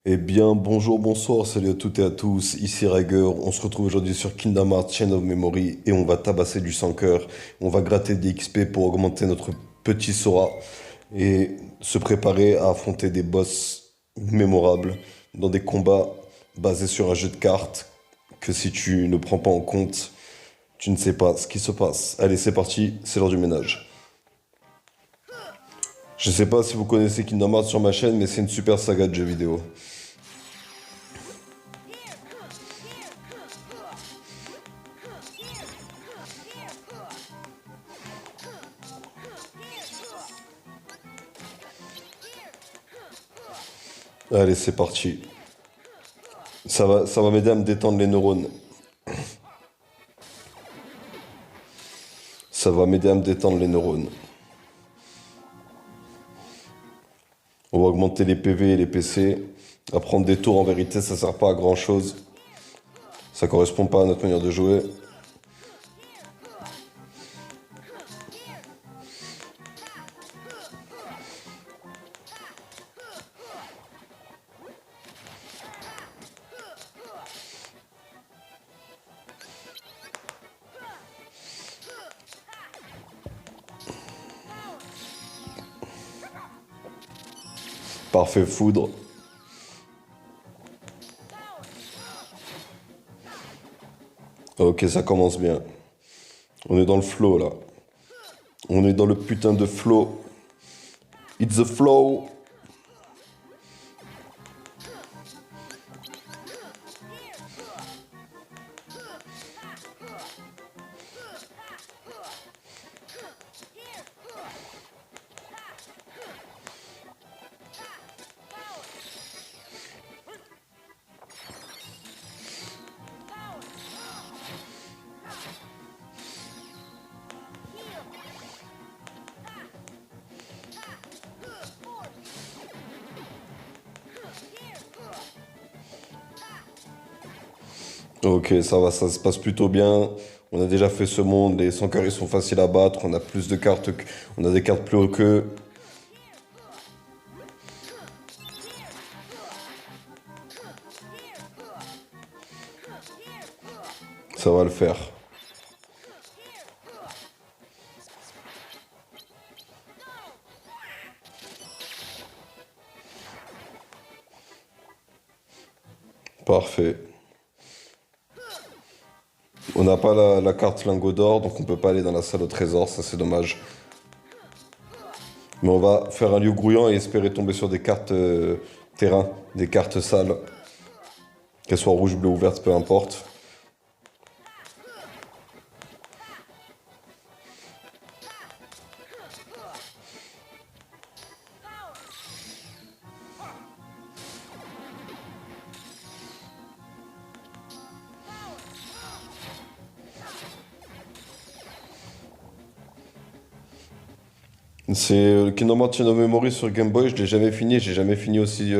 Eh bien, bonjour, bonsoir, salut à toutes et à tous, ici Rager. On se retrouve aujourd'hui sur Kingdom Hearts Chain of Memory et on va tabasser du 100 cœur. On va gratter des XP pour augmenter notre petit Sora et se préparer à affronter des boss mémorables dans des combats basés sur un jeu de cartes que si tu ne prends pas en compte, tu ne sais pas ce qui se passe. Allez, c'est parti, c'est l'heure du ménage. Je sais pas si vous connaissez Kingdom Hearts sur ma chaîne, mais c'est une super saga de jeux vidéo. Allez, c'est parti. Ça va m'aider à me détendre les neurones. Ça va m'aider à me détendre les neurones. On va augmenter les PV et les PC. À prendre des tours, en vérité, ça sert pas à grand chose. Ça correspond pas à notre manière de jouer. Parfait foudre. Ok, ça commence bien. On est dans le flow là. On est dans le putain de flow. It's the flow. Ok, ça va, ça se passe plutôt bien. On a déjà fait ce monde, les 100 carrés sont faciles à battre, on a plus de cartes, on a des cartes plus haut qu'eux. Ça va le faire. Parfait. On n'a pas la carte lingot d'or, donc on peut pas aller dans la salle au trésor, ça c'est dommage. Mais on va faire un lieu grouillant et espérer tomber sur des cartes terrain, des cartes sales, qu'elles soient rouges, bleues ou vertes, peu importe. C'est Kingdom Hearts Chain of Memory sur Game Boy, je l'ai jamais fini, j'ai jamais fini aussi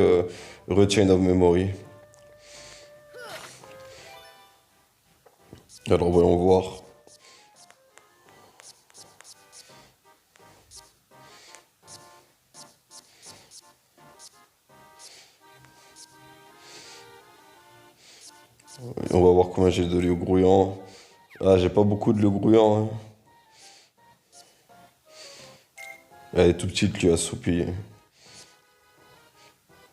Chain of Memory. Alors voyons voir. On va voir combien j'ai de lieux grouillants. Ah, j'ai pas beaucoup de lieux grouillants, hein. Elle est tout petite, lui, assoupi.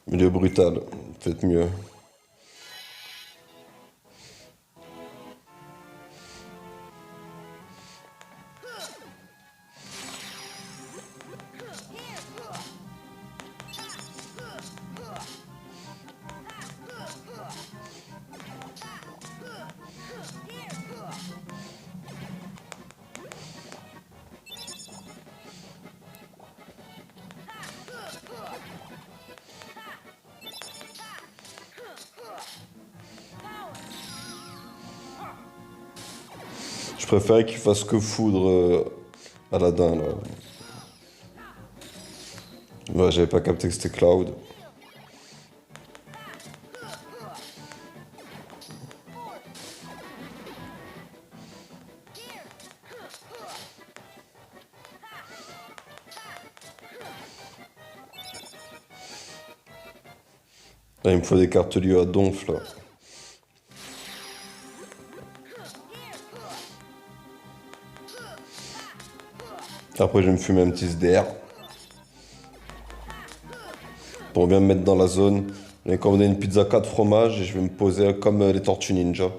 Milieu brutal, peut-être mieux. Je préférais qu'il fasse que foudre Aladdin, là. Ouais, j'avais pas capté que c'était Cloud. Là, il me faut des cartes lieux à donf, là. Après, je vais me fumer un petit SDR pour bien me mettre dans la zone. J'ai commandé une pizza 4 fromages et je vais me poser comme les Tortues Ninja.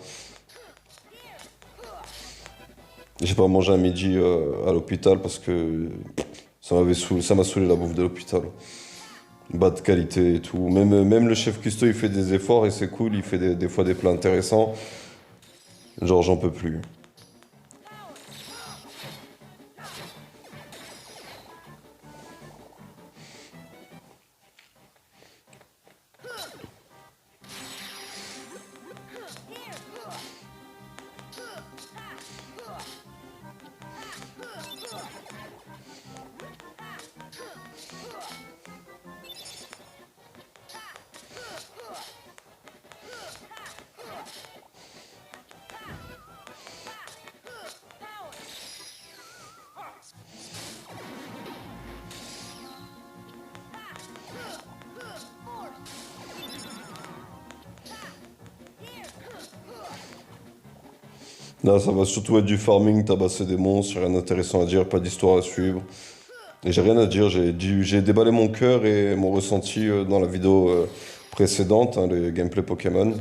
J'ai pas mangé à midi à l'hôpital parce que ça m'a saoulé la bouffe de l'hôpital. Bas de qualité et tout. Même le chef cuistot, il fait des efforts et c'est cool. Il fait des fois des plats intéressants. Genre, j'en peux plus. Là, ça va surtout être du farming, tabasser des monstres, j'ai rien d'intéressant à dire, pas d'histoire à suivre. Et j'ai rien à dire, j'ai déballé mon cœur et mon ressenti dans la vidéo précédente, hein, le gameplay Pokémon.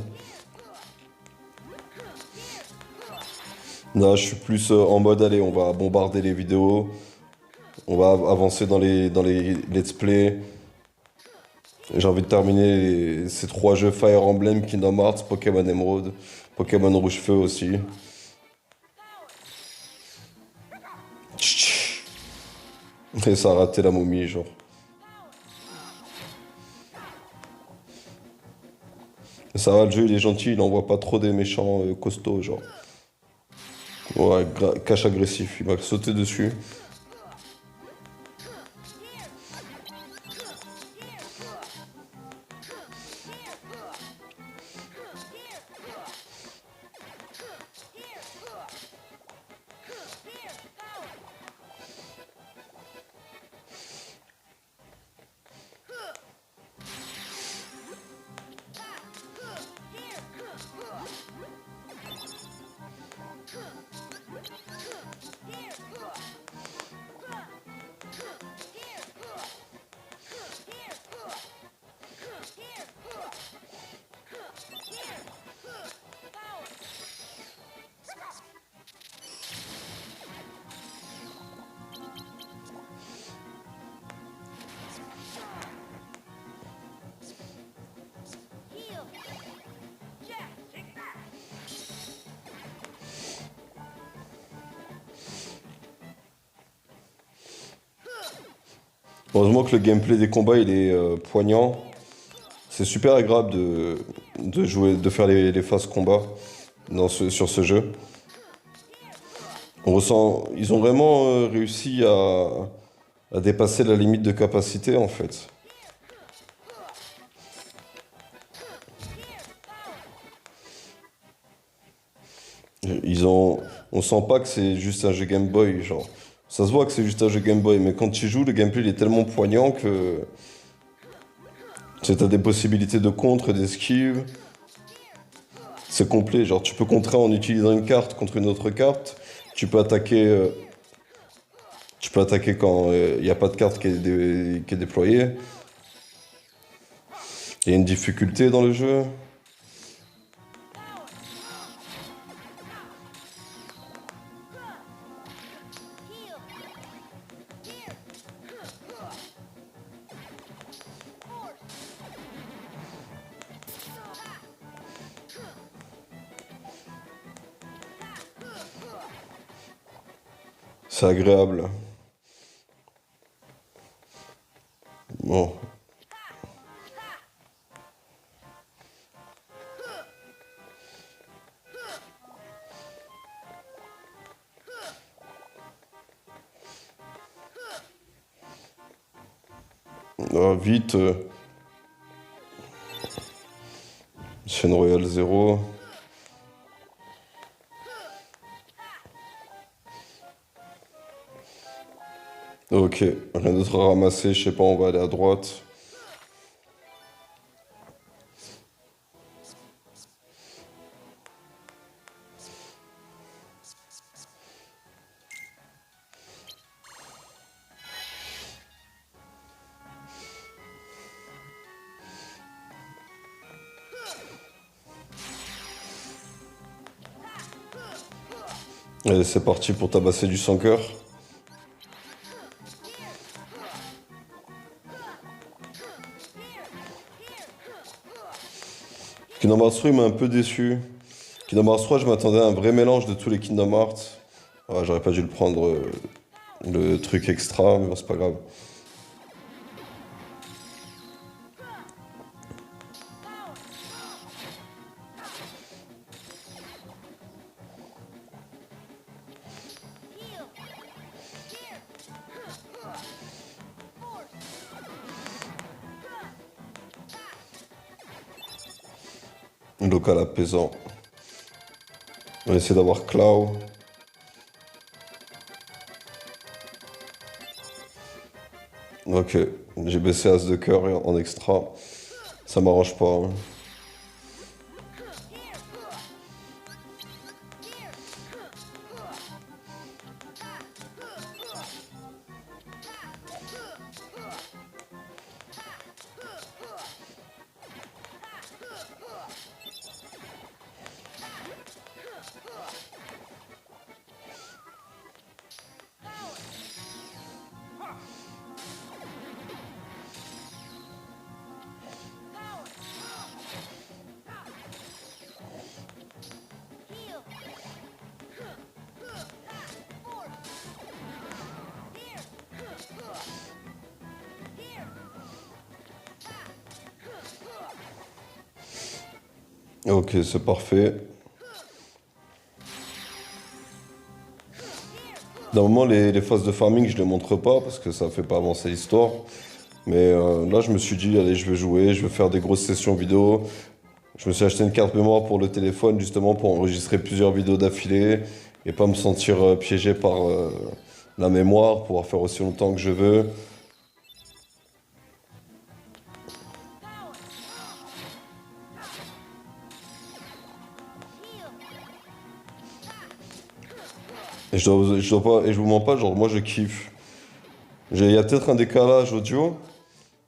Là, je suis plus en mode, allez, on va bombarder les vidéos, on va avancer dans les let's play. J'ai envie de terminer ces trois jeux Fire Emblem, Kingdom Hearts, Pokémon Emerald, Pokémon Rouge Feu aussi. Et ça a raté la momie, genre. Ça va, le jeu, il est gentil, il envoie pas trop des méchants costauds, genre. Ouais, cache agressif, il m'a sauté dessus. Heureusement que le gameplay des combats, il est poignant. C'est super agréable de jouer, de faire les phases combat sur ce jeu. On ressent, ils ont vraiment réussi à dépasser la limite de capacité en fait. On sent pas que c'est juste un jeu Game Boy, genre. Ça se voit que c'est juste un jeu Game Boy, mais quand tu joues, le gameplay il est tellement poignant que t'as des possibilités de contre, d'esquive. C'est complet, genre tu peux contrer en utilisant une carte contre une autre carte. Tu peux attaquer, euh, tu peux attaquer quand il n'y a pas de carte qui est déployée. Il y a une difficulté dans le jeu. C'est agréable. Bon, vite, chaîne Royale 0. Ok, rien d'autre à ramasser, je sais pas, on va aller à droite. Allez, c'est parti pour tabasser du sans cœur. Kingdom Hearts 3 il m'a un peu déçu. Kingdom Hearts 3, je m'attendais à un vrai mélange de tous les Kingdom Hearts. Ouais, j'aurais pas dû le prendre, le truc extra, mais bon, c'est pas grave. Local apaisant. On va essayer d'avoir Cloud. Ok, j'ai baissé As de cœur en extra. Ça m'arrange pas, hein. Ok, c'est parfait. Normalement, les phases de farming, je les montre pas parce que ça fait pas avancer l'histoire. Mais là, je me suis dit, allez, je vais jouer, je vais faire des grosses sessions vidéo. Je me suis acheté une carte mémoire pour le téléphone justement pour enregistrer plusieurs vidéos d'affilée et pas me sentir piégé par la mémoire, pouvoir faire aussi longtemps que je veux. Et je dois pas, et je vous mens pas, genre moi je kiffe. Il y a peut-être un décalage audio,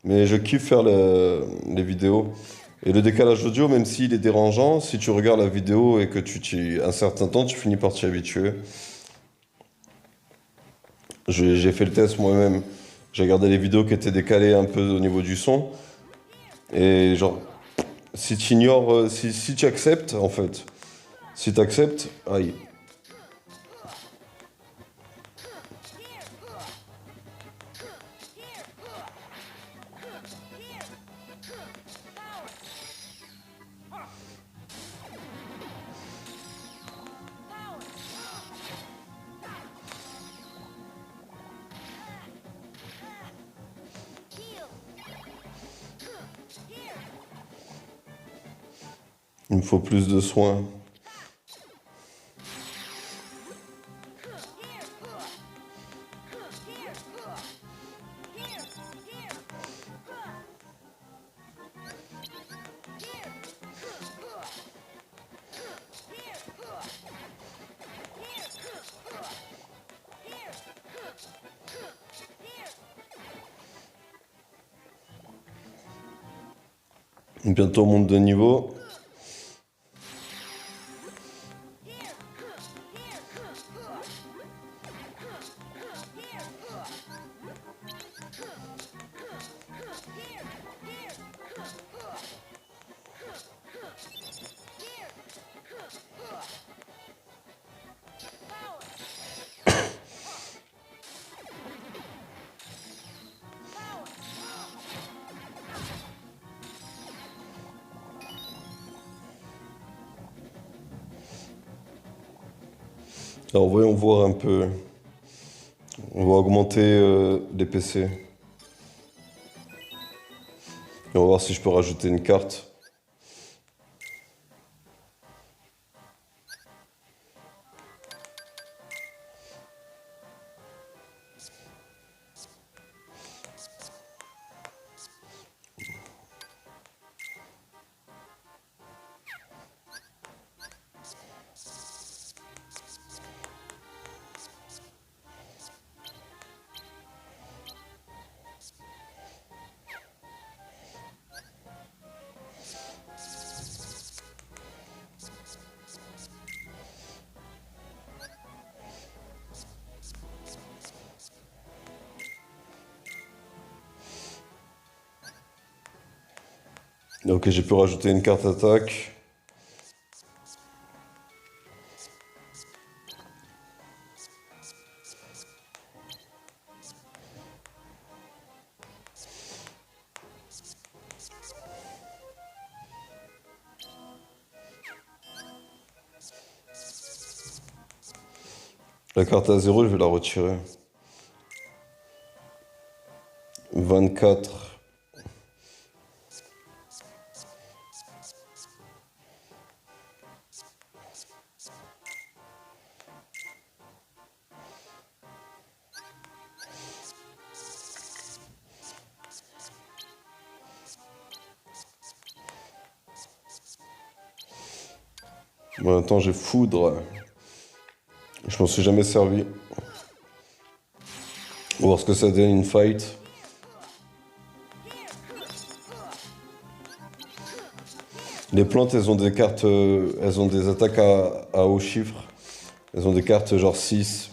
mais je kiffe faire les vidéos. Et le décalage audio, même s'il est dérangeant, si tu regardes la vidéo et que un certain temps, tu finis par t'y habituer. J'ai fait le test moi-même. J'ai regardé les vidéos qui étaient décalées un peu au niveau du son. Et genre, si tu ignores, si tu acceptes, en fait, si tu acceptes, aïe. Il me faut plus de soins. Bientôt on monte de niveau. Alors voyons voir un peu. On va augmenter les PC. Et on va voir si je peux rajouter une carte. Ok, j'ai pu rajouter une carte attaque. La carte à zéro, je vais la retirer. 24. Bon, attends, j'ai foudre. Je m'en suis jamais servi. On va voir ce que ça donne une fight. Les plantes, elles ont des cartes, elles ont des attaques à haut chiffre. Elles ont des cartes genre 6.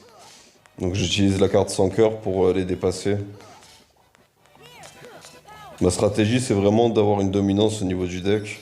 Donc j'utilise la carte sans cœur pour les dépasser. Ma stratégie, c'est vraiment d'avoir une dominance au niveau du deck.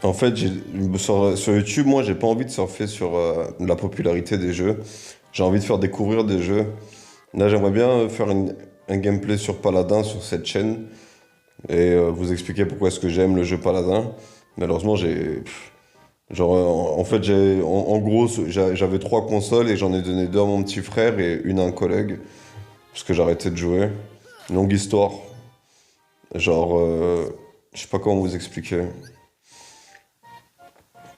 En fait, sur YouTube, moi, j'ai pas envie de surfer sur la popularité des jeux. J'ai envie de faire découvrir des jeux. Là, j'aimerais bien faire un gameplay sur Paladin sur cette chaîne et vous expliquer pourquoi est-ce que j'aime le jeu Paladin. Malheureusement, genre, en fait, en gros, j'avais 3 consoles et j'en ai donné 2 à mon petit frère et une à un collègue parce que j'arrêtais de jouer. Longue histoire. Genre, je sais pas comment vous expliquer.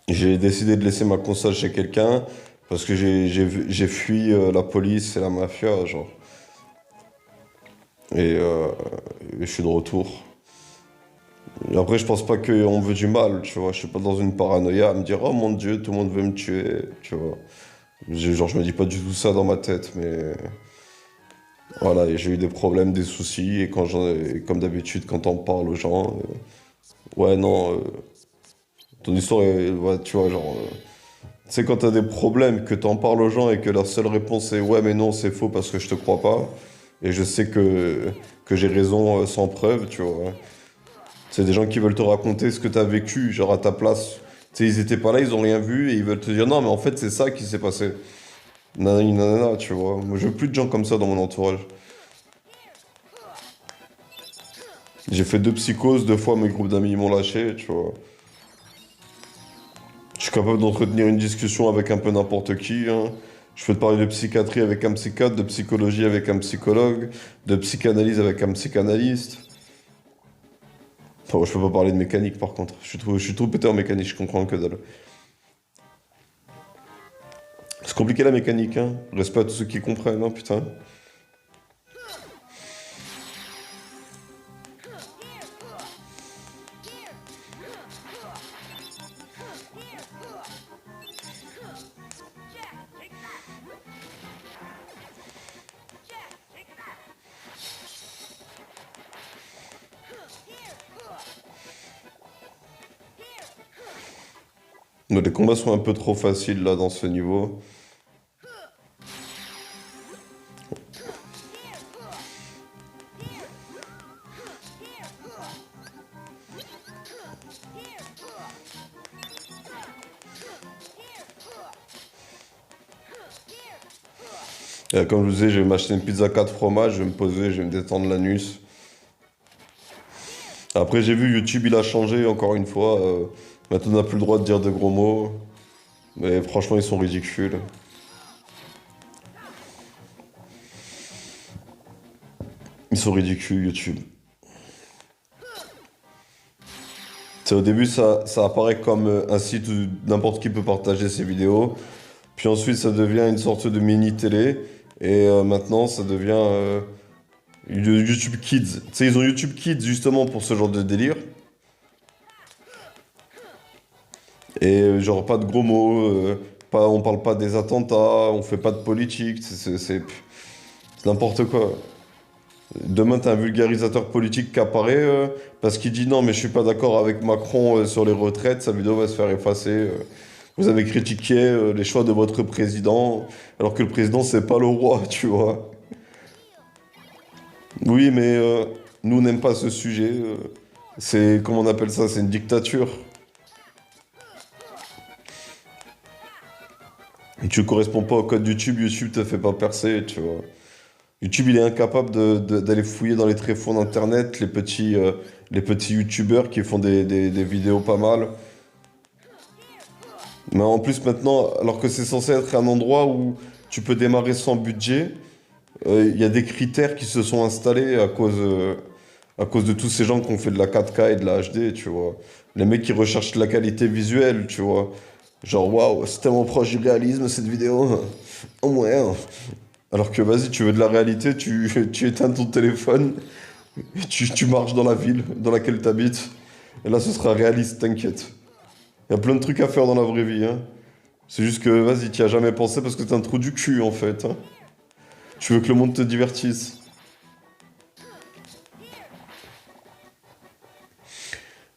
J'ai décidé de laisser ma console chez quelqu'un parce que j'ai fui la police et la mafia, genre. Et, euh, et je suis de retour. Et après, je pense pas qu'on me veut du mal, tu vois. Je suis pas dans une paranoïa à me dire, oh mon Dieu, tout le monde veut me tuer, tu vois. Genre, je me dis pas du tout ça dans ma tête, mais voilà, et j'ai eu des problèmes, des soucis, et comme d'habitude, quand on parle aux gens, ouais, non, ton histoire est, ouais, tu vois, genre, tu sais, quand t'as des problèmes, que t'en parles aux gens et que leur seule réponse est ouais, mais non, c'est faux parce que je te crois pas. Et je sais que j'ai raison sans preuve, tu vois. C'est des gens qui veulent te raconter ce que t'as vécu, genre à ta place. Tu sais, ils étaient pas là, ils ont rien vu et ils veulent te dire non, mais en fait, c'est ça qui s'est passé. Nanani, nanana, tu vois. Moi, je veux plus de gens comme ça dans mon entourage. J'ai fait 2 psychoses, 2 fois mes groupes d'amis m'ont lâché, tu vois. Je suis capable d'entretenir une discussion avec un peu n'importe qui, hein. Je peux te parler de psychiatrie avec un psychiatre, de psychologie avec un psychologue, de psychanalyse avec un psychanalyste. Enfin, je peux pas parler de mécanique par contre. Je suis trop pété en mécanique, je comprends que dalle. C'est compliqué la mécanique, hein. Respect à tous ceux qui comprennent, hein, putain. Mais les combats sont un peu trop faciles là dans ce niveau. Comme je vous disais, je vais m'acheter une pizza 4 fromages, je vais me poser, je vais me détendre l'anus. Après, j'ai vu YouTube, il a changé encore une fois. Maintenant, on n'a plus le droit de dire de gros mots. Mais franchement, ils sont ridicules. Ils sont ridicules, YouTube. C'est au début, ça apparaît comme un site où n'importe qui peut partager ses vidéos. Puis ensuite, ça devient une sorte de mini-télé. Et maintenant, ça devient YouTube Kids. Tu sais, ils ont YouTube Kids justement pour ce genre de délire. Et genre, pas de gros mots, on parle pas des attentats, on fait pas de politique. C'est n'importe quoi. Demain, t'as un vulgarisateur politique qui apparaît parce qu'il dit non, mais je suis pas d'accord avec Macron sur les retraites, sa vidéo va se faire effacer. Vous avez critiqué les choix de votre président, alors que le président, c'est pas le roi, tu vois. Oui, mais nous, on n'aime pas ce sujet. C'est, comment on appelle ça? C'est une dictature. Et tu corresponds pas au code YouTube, YouTube te fait pas percer, tu vois. YouTube, il est incapable d'aller fouiller dans les tréfonds d'Internet, les petits YouTubeurs qui font des vidéos pas mal. Mais en plus, maintenant, alors que c'est censé être un endroit où tu peux démarrer sans budget, il y a des critères qui se sont installés à cause de tous ces gens qui ont fait de la 4K et de la HD, tu vois. Les mecs qui recherchent la qualité visuelle, tu vois. Genre, waouh, c'est tellement proche du réalisme cette vidéo. Au moins. Alors que vas-y, tu veux de la réalité, tu éteins ton téléphone, tu marches dans la ville dans laquelle tu habites. Et là, ce sera réaliste, t'inquiète. Il y a plein de trucs à faire dans la vraie vie, hein. C'est juste que, vas-y, t'y as jamais pensé parce que t'es un trou du cul, en fait, hein. Tu veux que le monde te divertisse.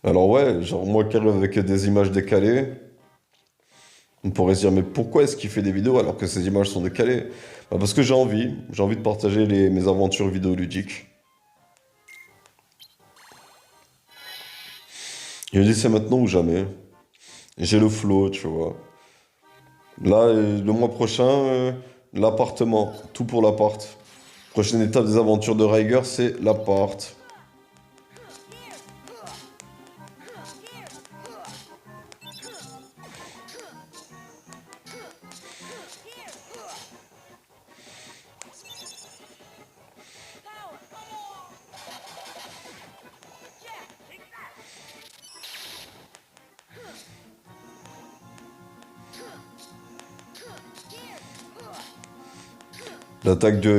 Alors ouais, genre moi qui arrive avec des images décalées, on pourrait se dire, mais pourquoi est-ce qu'il fait des vidéos alors que ces images sont décalées? Bah, parce que j'ai envie de partager mes aventures vidéoludiques. Il me dit, c'est maintenant ou jamais. J'ai le flow, tu vois. Là, le mois prochain, l'appartement. Tout pour l'appart. Prochaine étape des aventures de Riger, c'est l'appart.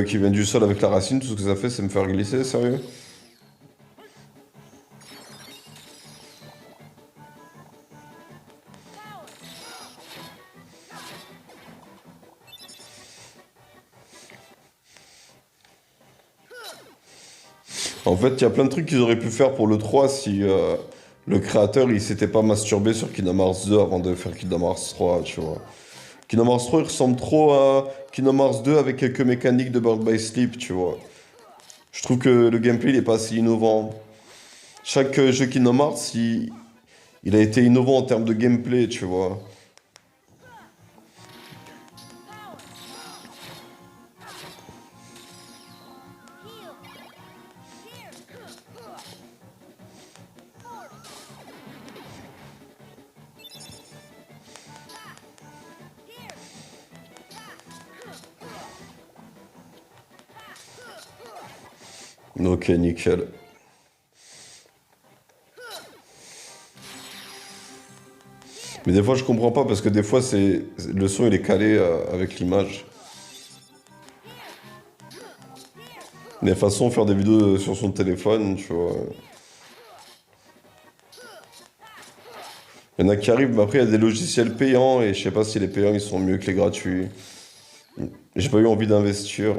Qui vient du sol avec la racine, tout ce que ça fait, c'est me faire glisser, sérieux? En fait, il y a plein de trucs qu'ils auraient pu faire pour le 3 si le créateur il s'était pas masturbé sur Kingdom Hearts 2 avant de faire Kingdom Hearts 3, tu vois. Kingdom Hearts 3 il ressemble trop à Kingdom Hearts 2 avec quelques mécaniques de Bird by Sleep, tu vois. Je trouve que le gameplay il est pas assez innovant. Chaque jeu Kingdom Hearts il a été innovant en termes de gameplay, tu vois. Ok, nickel. Mais des fois je comprends pas parce que des fois le son il est calé avec l'image. Mais de toute façon, faire des vidéos sur son téléphone, tu vois. Il y en a qui arrivent, mais après, il y a des logiciels payants, et je sais pas si les payants, ils sont mieux que les gratuits. J'ai pas eu envie d'investir.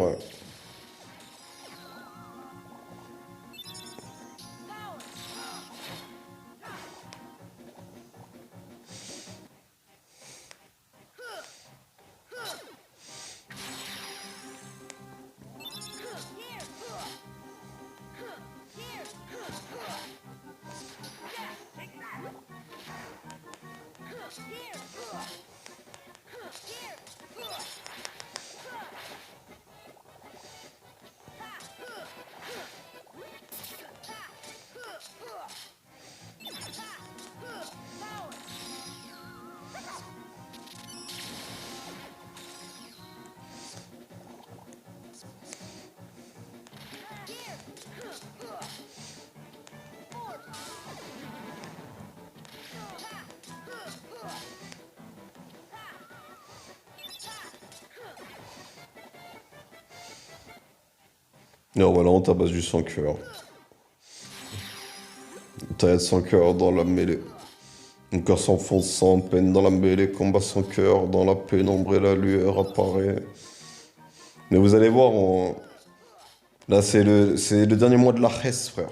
Non, voilà, on tabasse du sang cœur. Taillade sans cœur dans la mêlée. Mon cœur s'enfonce sans peine dans la mêlée. Combat sans cœur dans la pénombre et la lueur apparaît. Mais vous allez voir, là, c'est le dernier mois de la Hesse, frère.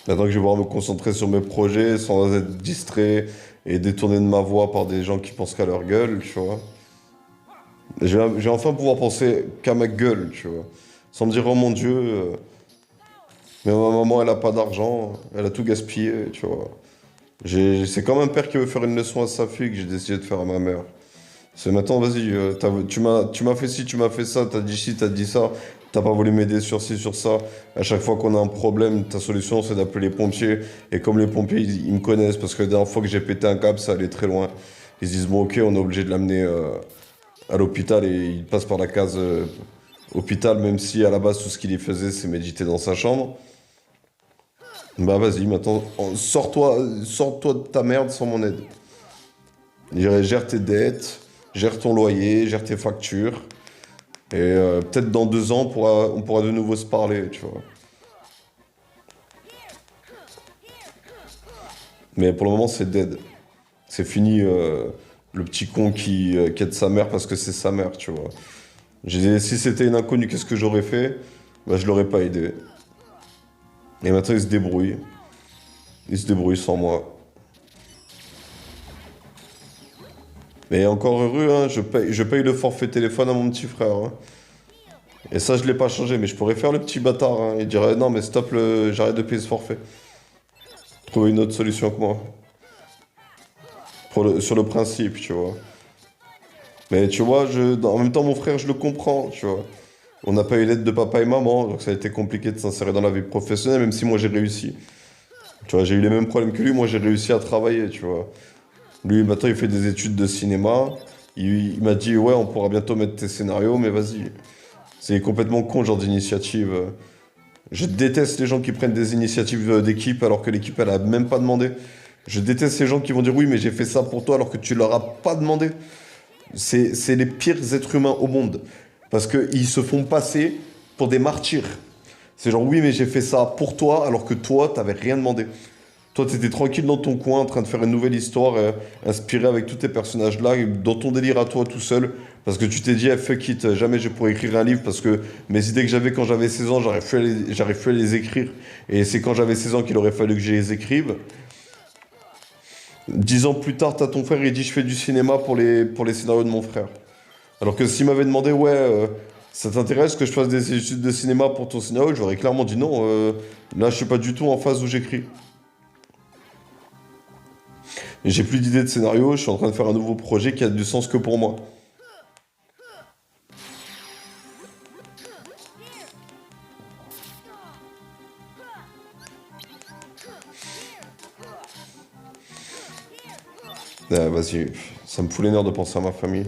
Maintenant que je vais pouvoir me concentrer sur mes projets sans être distrait et détourné de ma voix par des gens qui pensent qu'à leur gueule, tu vois. Je vais enfin pouvoir penser qu'à ma gueule, tu vois. Sans me dire, oh mon Dieu, mais ma maman, elle a pas d'argent, elle a tout gaspillé, tu vois. C'est comme un père qui veut faire une leçon à sa fille que j'ai décidé de faire à ma mère. C'est maintenant, vas-y, tu m'as fait ci, tu m'as fait ça, t'as dit ci, t'as dit ça, t'as pas voulu m'aider sur ci, sur ça. À chaque fois qu'on a un problème, ta solution, c'est d'appeler les pompiers. Et comme les pompiers, ils me connaissent, parce que la dernière fois que j'ai pété un câble, ça allait très loin. Ils se disent, bon, ok, on est obligé de l'amener à l'hôpital et il passe par la case hôpital, même si à la base, tout ce qu'il y faisait, c'est méditer dans sa chambre. Bah vas-y, maintenant, sors-toi de ta merde sans mon aide. Je dirais, gère tes dettes, gère ton loyer, gère tes factures. Et peut-être dans 2 ans, on pourra de nouveau se parler, tu vois. Mais pour le moment, c'est dead. C'est fini, le petit con qui aide sa mère parce que c'est sa mère, tu vois. J'ai dit, si c'était une inconnue, qu'est-ce que j'aurais fait? Bah, je l'aurais pas aidé. Et maintenant, il se débrouille. Il se débrouille sans moi. Mais encore heureux, hein, je paye le forfait téléphone à mon petit frère, hein. Et ça, je l'ai pas changé, mais je pourrais faire le petit bâtard, hein. Il dirait, non, mais stop, j'arrête de payer ce forfait. Trouver une autre solution que moi. Sur le principe, tu vois. Mais tu vois, en même temps, mon frère, je le comprends, tu vois. On n'a pas eu l'aide de papa et maman, donc ça a été compliqué de s'insérer dans la vie professionnelle, même si moi j'ai réussi. Tu vois, j'ai eu les mêmes problèmes que lui, moi j'ai réussi à travailler, tu vois. Lui, maintenant, il fait des études de cinéma. Il m'a dit, ouais, on pourra bientôt mettre tes scénarios, mais vas-y. C'est complètement con, ce genre d'initiative. Je déteste les gens qui prennent des initiatives d'équipe alors que l'équipe, elle a même pas demandé. Je déteste ces gens qui vont dire, oui, mais j'ai fait ça pour toi alors que tu leur as pas demandé. C'est les pires êtres humains au monde. Parce qu'ils se font passer pour des martyrs. C'est genre, oui, mais j'ai fait ça pour toi alors que toi, t'avais rien demandé. Toi, t'étais tranquille dans ton coin, en train de faire une nouvelle histoire, inspirée avec tous tes personnages-là, dans ton délire à toi tout seul, parce que tu t'es dit, eh, fuck it, jamais je pourrais écrire un livre, parce que mes idées que j'avais quand j'avais 16 ans, j'arrive plus à les écrire. Et c'est quand j'avais 16 ans qu'il aurait fallu que je les écrive. 10 ans plus tard, t'as ton frère, il dit, je fais du cinéma pour les scénarios de mon frère. Alors que s'il m'avait demandé, ouais, ça t'intéresse que je fasse des études de cinéma pour ton scénario, j'aurais clairement dit non, là, je suis pas du tout en phase où j'écris. Et j'ai plus d'idées de scénario, je suis en train de faire un nouveau projet qui a du sens que pour moi. Vas-y, ça me fout les nerfs de penser à ma famille.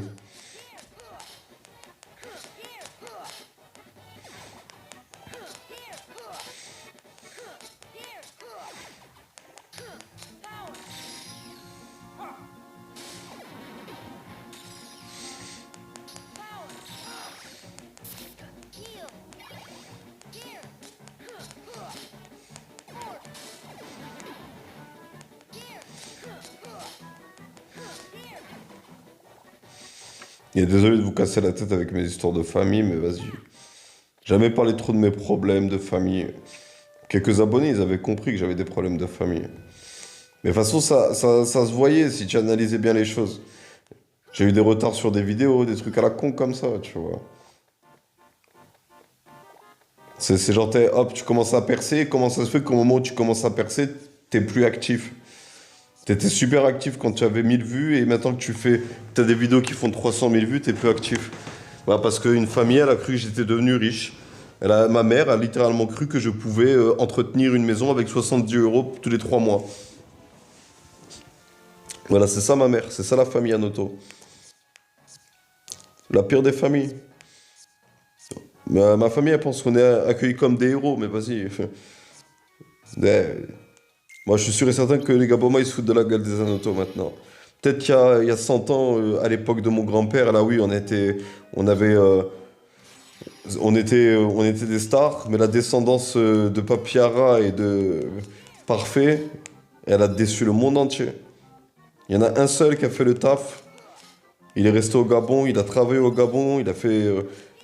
Et désolé de vous casser la tête avec mes histoires de famille, mais vas-y. Jamais parlé trop de mes problèmes de famille. Quelques abonnés, ils avaient compris que j'avais des problèmes de famille. Mais de toute façon, ça se voyait si tu analysais bien les choses. J'ai eu des retards sur des vidéos, des trucs à la con comme ça, tu vois. C'est genre, hop, tu commences à percer. Comment ça se fait qu'au moment où tu commences à percer, t'es plus actif? T'étais super actif quand tu avais 1000 vues et maintenant que t'as des vidéos qui font 300 000 vues, t'es plus actif. Bah, parce qu'une famille, elle a cru que j'étais devenu riche. Ma mère a littéralement cru que je pouvais entretenir une maison avec 70 euros tous les 3 mois. Voilà, c'est ça ma mère, c'est ça la famille Anoto. La pire des familles. Ma famille, elle pense qu'on est accueillis comme des héros, mais vas-y. Ouais. Moi, je suis sûr et certain que les Gabomas, ils se foutent de la gueule des Anoto maintenant. Peut-être qu'il y a 100 ans, à l'époque de mon grand-père, là oui, on avait On était des stars, mais la descendance de Papiara et de Parfait, elle a déçu le monde entier. Il y en a un seul qui a fait le taf. Il est resté au Gabon, il a travaillé au Gabon, il a fait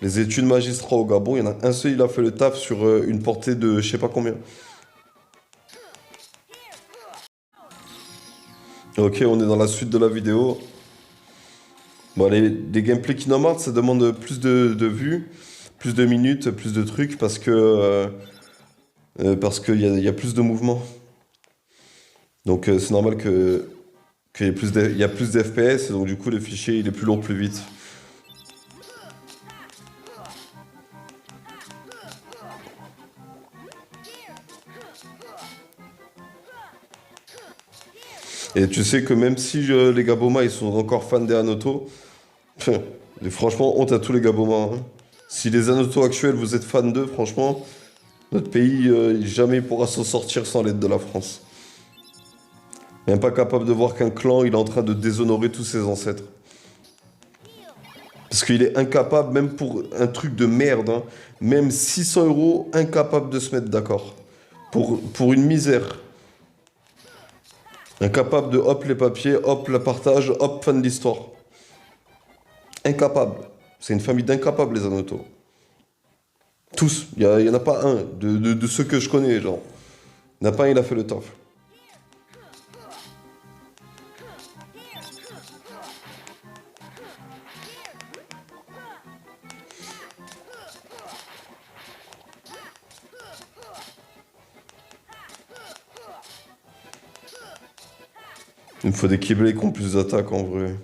les études magistrat au Gabon. Il y en a un seul, il a fait le taf sur une portée de je sais pas combien. Ok, on est dans la suite de la vidéo. Bon, les gameplays Kingdom Hearts, ça demande plus de vues, plus de minutes, plus de trucs parce qu'il y a plus de mouvements. Donc c'est normal qu'il y ait il y a plus d'FPS, et donc du coup le fichier il est plus lourd plus vite. Et tu sais que même si les Gaboma ils sont encore fans des Hanoto, et franchement honte à tous les Gaboma, hein. Si les Hanoto actuels vous êtes fans d'eux, franchement, notre pays jamais pourra s'en sortir sans l'aide de la France. Même pas capable de voir qu'un clan il est en train de déshonorer tous ses ancêtres. Parce qu'il est incapable, même pour un truc de merde, hein, même 600 euros, incapable de se mettre d'accord. Pour une misère. Incapable de hop les papiers, hop la partage, hop fin de l'histoire. Incapable. C'est une famille d'incapables, les Anoto. Tous. Il y en a pas un de ceux que je connais, genre. Il n'y en a pas un, il a fait le taf. Il me faut des Keyblades qui ont plus d'attaque en vrai.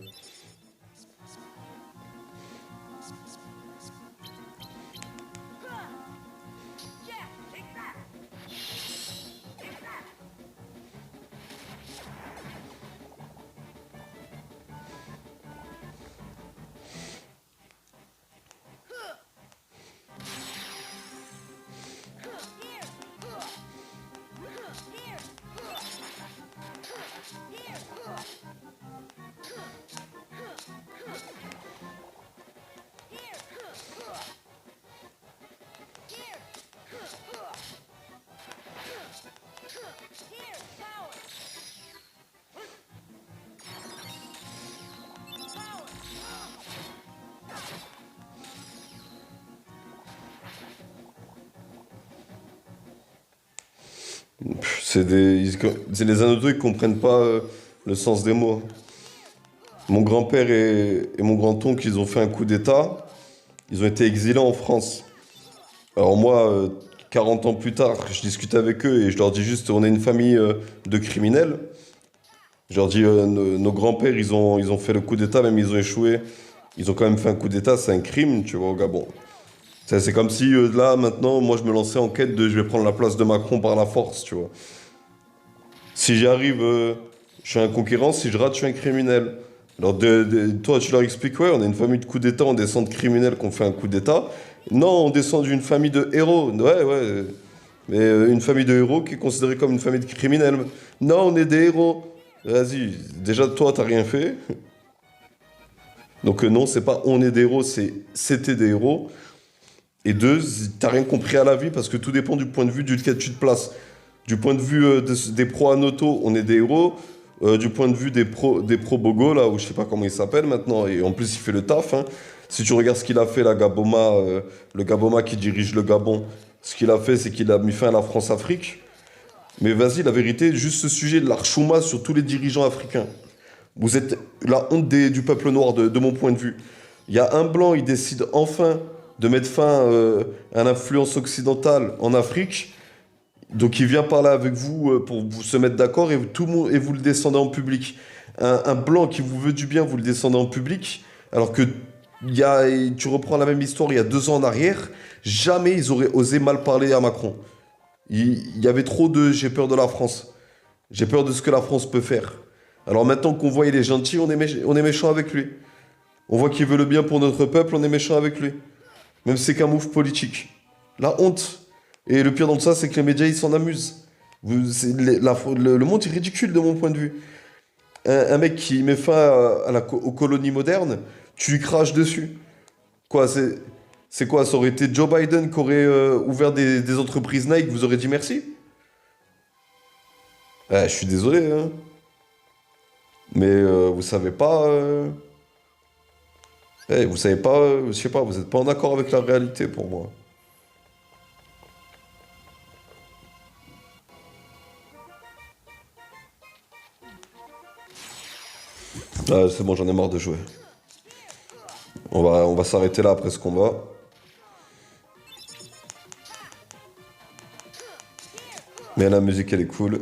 C'est les Anoto, ils comprennent pas le sens des mots. Mon grand-père et mon grand-oncle, ils ont fait un coup d'État. Ils ont été exilés en France. Alors moi, 40 ans plus tard, je discute avec eux et je leur dis juste, on est une famille de criminels. Je leur dis, nos grands-pères, ils ont fait le coup d'État, même ils ont échoué. Ils ont quand même fait un coup d'État, c'est un crime, tu vois, au Gabon. C'est comme si là, maintenant, moi, je me lançais en quête de je vais prendre la place de Macron par la force, tu vois. Si j'y arrive, je suis un conquérant. Si je rate, je suis un criminel. Alors, toi, tu leur expliques, ouais, on est une famille de coups d'État, on descend de criminels qu'on fait un coup d'État. Non, on descend d'une famille de héros. Ouais, ouais. Mais une famille de héros qui est considérée comme une famille de criminels. Non, on est des héros. Vas-y, déjà, toi, t'as rien fait. Donc, non, c'est pas on est des héros, c'est c'était des héros. Et deux, t'as rien compris à la vie parce que tout dépend du point de vue duquel tu te places. Du point de vue des pros à Noto, on est des héros. Du point de vue des pros Bogo, là, où je sais pas comment il s'appelle maintenant, et en plus il fait le taf, hein. Si tu regardes ce qu'il a fait, la Gaboma, le Gaboma qui dirige le Gabon, ce qu'il a fait, c'est qu'il a mis fin à la France-Afrique. Mais vas-y, la vérité, juste ce sujet de l'Archouma sur tous les dirigeants africains. Vous êtes la honte du peuple noir, de mon point de vue. Il y a un blanc, il décide enfin de mettre fin à l'influence occidentale en Afrique. Donc il vient parler avec vous pour vous se mettre d'accord et tout le monde, et vous le descendez en public. Un blanc qui vous veut du bien, vous le descendez en public, alors que tu reprends la même histoire il y a 2 ans en arrière, jamais ils auraient osé mal parler à Macron. Il y avait trop de j'ai peur de la France. J'ai peur de ce que la France peut faire. Alors maintenant qu'on voit il est gentil, on est méchant avec lui. On voit qu'il veut le bien pour notre peuple, on est méchant avec lui. Même si c'est qu'un move politique. La honte. Et le pire dans tout ça, c'est que les médias, ils s'en amusent. Le monde est ridicule de mon point de vue. Un mec qui met fin aux colonies modernes, tu lui craches dessus. Quoi, C'est quoi? Ça aurait été Joe Biden qui aurait ouvert des entreprises Nike, vous aurez dit merci? Je suis désolé, hein. Mais vous savez pas. Vous savez pas, je sais pas, vous êtes pas en accord avec la réalité pour moi. Ah, c'est bon, j'en ai marre de jouer. On va s'arrêter là après ce combat. Mais la musique, elle est cool.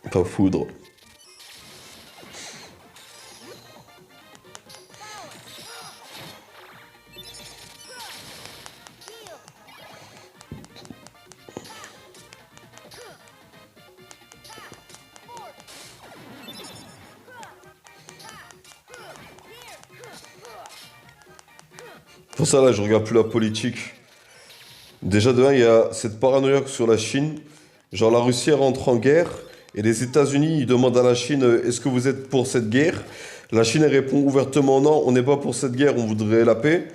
Pas foudre. Pour ça, là, je regarde plus la politique. Déjà, de un, il y a cette paranoïa sur la Chine. Genre, la Russie elle rentre en guerre et les États-Unis, ils demandent à la Chine est-ce que vous êtes pour cette guerre? La Chine, elle répond ouvertement non, on n'est pas pour cette guerre, on voudrait la paix.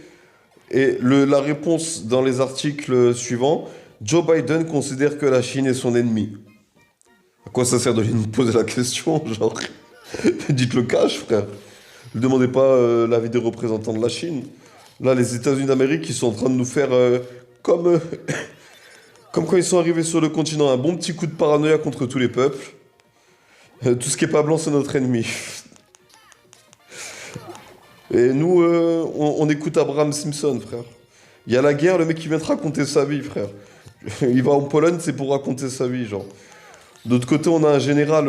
Et la réponse dans les articles suivants, Joe Biden considère que la Chine est son ennemi. À quoi ça sert de lui poser la question? Genre, dites le cash, frère. Ne demandez pas l'avis des représentants de la Chine. Là, les États-Unis d'Amérique, ils sont en train de nous faire comme, comme quand ils sont arrivés sur le continent, un bon petit coup de paranoïa contre tous les peuples. Tout ce qui est pas blanc, c'est notre ennemi. Et nous, on écoute Abraham Simpson, frère. Il y a la guerre, le mec qui vient te raconter sa vie, frère. Il va en Pologne, c'est pour raconter sa vie, genre. D'autre côté, on a un général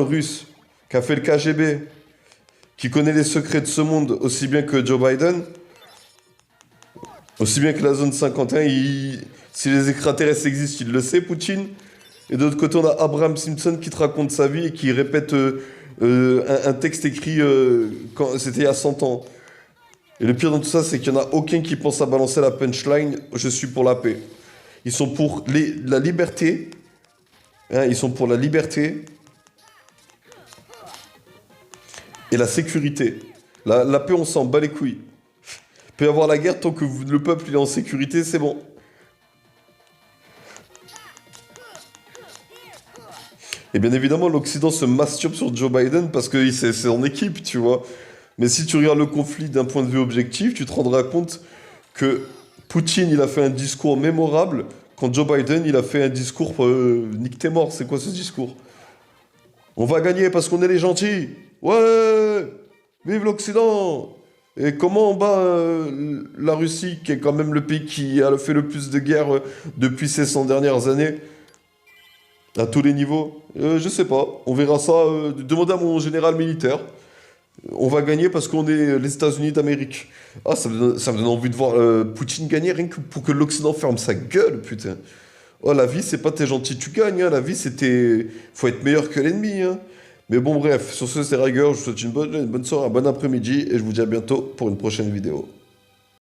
russe qui a fait le KGB, qui connaît les secrets de ce monde aussi bien que Joe Biden, aussi bien que la zone 51. Si les extraterrestres existent, il le sait, Poutine. Et de l'autre côté, on a Abraham Simpson qui te raconte sa vie et qui répète un texte écrit quand c'était il y a 100 ans. Et le pire dans tout ça, c'est qu'il n'y en a aucun qui pense à balancer la punchline «Je suis pour la paix». Ils sont pour la liberté. Hein, ils sont pour la liberté et la sécurité. La paix, on s'en bat les couilles. Il peut y avoir la guerre tant que le peuple il est en sécurité, c'est bon. Et bien évidemment, l'Occident se masturbe sur Joe Biden parce que c'est en équipe, tu vois. Mais si tu regardes le conflit d'un point de vue objectif, tu te rendras compte que Poutine, il a fait un discours mémorable, quand Joe Biden, il a fait un discours nique tes morts. C'est quoi ce discours? On va gagner parce qu'on est les gentils. Ouais! Vive l'Occident! Et comment on bat la Russie, qui est quand même le pays qui a fait le plus de guerres depuis ces 100 dernières années, à tous les niveaux? Je sais pas. On verra ça. Demandez à mon général militaire. On va gagner parce qu'on est les États-Unis d'Amérique. Ah, ça me donne envie de voir Poutine gagner rien que pour que l'Occident ferme sa gueule, putain. Oh, la vie, c'est pas t'es gentil, tu gagnes. Hein. La vie, c'était. Faut être meilleur que l'ennemi. Hein. Mais bon, bref, sur ce, c'est Rager. Je vous souhaite une bonne soirée, un bon après-midi. Et je vous dis à bientôt pour une prochaine vidéo.